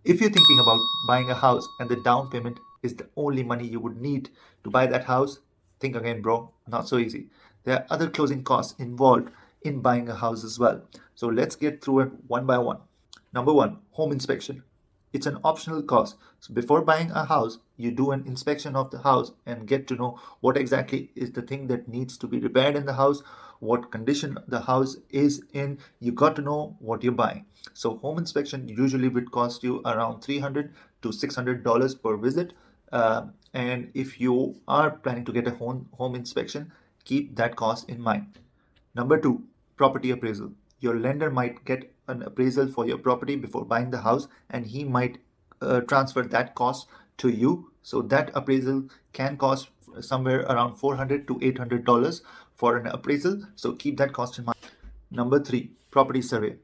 If you're thinking about buying a house and the down payment is the only money you would need to buy that house, think again, bro. Not so easy. There are other closing costs involved in buying a house as well. So let's get through it one by one. Number one, home inspection. It's an optional cost. So before buying a house, you do an inspection of the house and get to know what exactly is the thing that needs to be repaired in the house, what condition the house is in. You got to know what you're buying. So home inspection usually would cost you around $300 to $600 per visit. And if you are planning to get a home inspection, keep that cost in mind. Number two, property appraisal. Your lender might get an appraisal for your property before buying the house, and he might transfer that cost to you. So that appraisal can cost somewhere around $400 to $800 for an appraisal. So keep that cost in mind. Number three, property survey.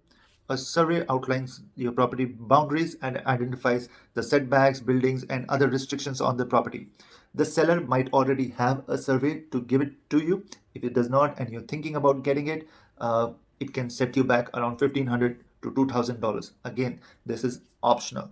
A survey outlines your property boundaries and identifies the setbacks, buildings, and other restrictions on the property. The seller might already have a survey to give it to you. If it does not and you're thinking about getting it, it can set you back around $1,500 to $2,000. Again, this is optional.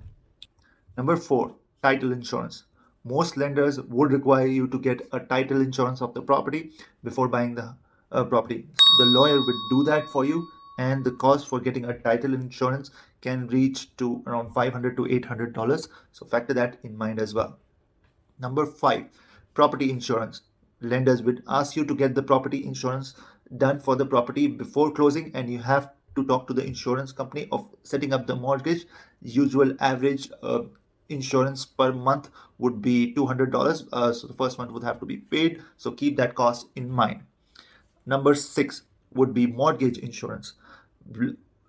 Number four, title insurance. Most lenders would require you to get a title insurance of the property before buying the property. The lawyer would do that for you, and the cost for getting a title insurance can reach to around $500 to $800. So factor that in mind as well. Number five, property insurance. Lenders would ask you to get the property insurance done for the property before closing, and you have to talk to the insurance company of setting up the mortgage. Usual average insurance per month would be $200. So the first month would have to be paid. So keep that cost in mind. Number six would be mortgage insurance.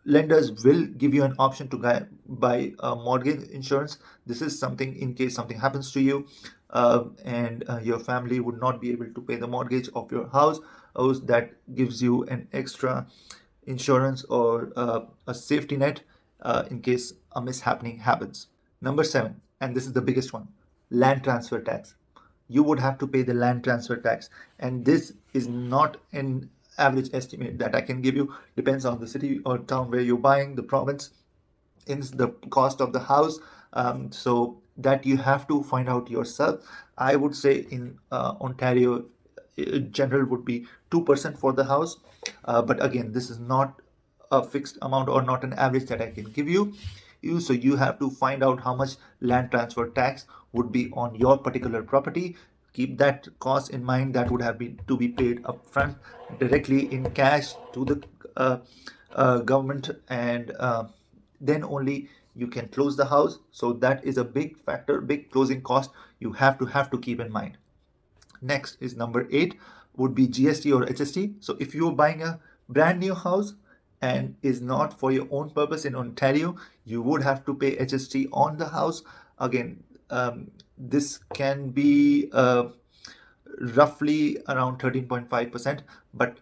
Lenders will give you an option to buy mortgage insurance. This is something in case something happens to you and your family would not be able to pay the mortgage of your house. That gives you an extra insurance or a safety net in case a mishappening happens. Number seven, and this is the biggest one, land transfer tax. You would have to pay the land transfer tax, and this is not an average estimate that I can give you. Depends on the city or town where you're buying, the province, in the cost of the house. So that you have to find out yourself. I would say in Ontario, general would be 2% for the house. But again, this is not a fixed amount or not an average that I can give you. So you have to find out how much land transfer tax would be on your particular property. Keep that cost in mind. That would have been to be paid upfront directly in cash to the government, and then only you can close the house. So that is a big factor, big closing cost you have to keep in mind. Next is number eight, would be GST or HST. So if you're buying a brand new house and is not for your own purpose in Ontario, you would have to pay HST on the house. Again, this can be roughly around 13.5%, but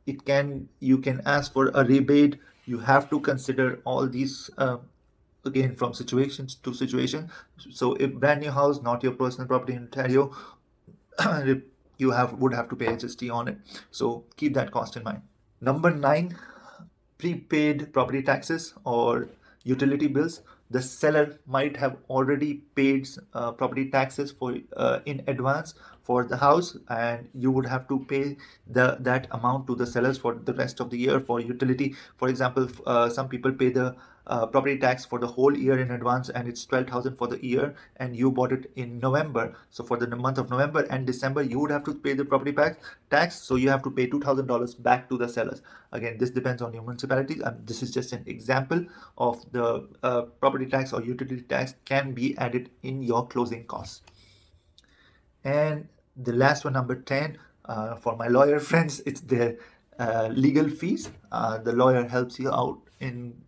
you can ask for a rebate. You have to consider all these again from situations to situation. So if brand new house, not your personal property in Ontario, you would have to pay HST on it. So keep that cost in mind. Number nine, prepaid property taxes or utility bills. The seller might have already paid property taxes for in advance for the house, and you would have to pay that amount to the sellers for the rest of the year for utility. For example, some people pay the property tax for the whole year in advance, and it's 12,000 for the year, and you bought it in November. So for the month of November and December, you would have to pay the property tax. So you have to pay $2,000 back to the sellers. Again, this depends on your municipality, and this is just an example of the property tax or utility tax can be added in your closing costs. And the last one, number 10, for my lawyer friends, it's their legal fees. The lawyer helps you out in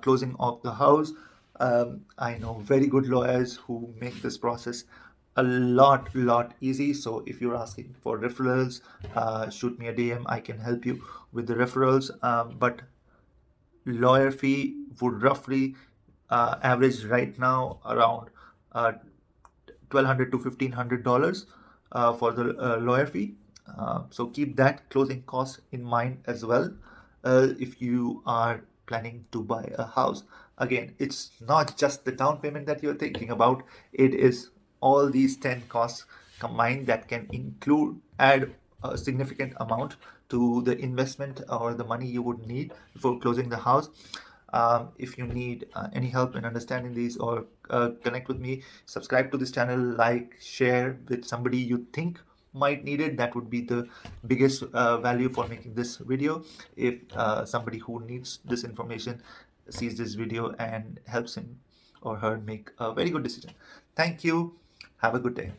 closing of the house. I know very good lawyers who make this process a lot easy. So if you're asking for referrals, shoot me a DM. I can help you with the referrals. But lawyer fee would roughly average right now around $1,200 to $1,500 for the lawyer fee. So keep that closing cost in mind as well. If you are planning to buy a house. Again, it's not just the down payment that you're thinking about, it is all these 10 costs combined that can add a significant amount to the investment or the money you would need before closing the house. If you need any help in understanding these, or connect with me, subscribe to this channel, like, share with somebody you think might need it. That would be the biggest value for making this video. If somebody who needs this information sees this video and helps him or her make a very good decision. Thank you. Have a good day.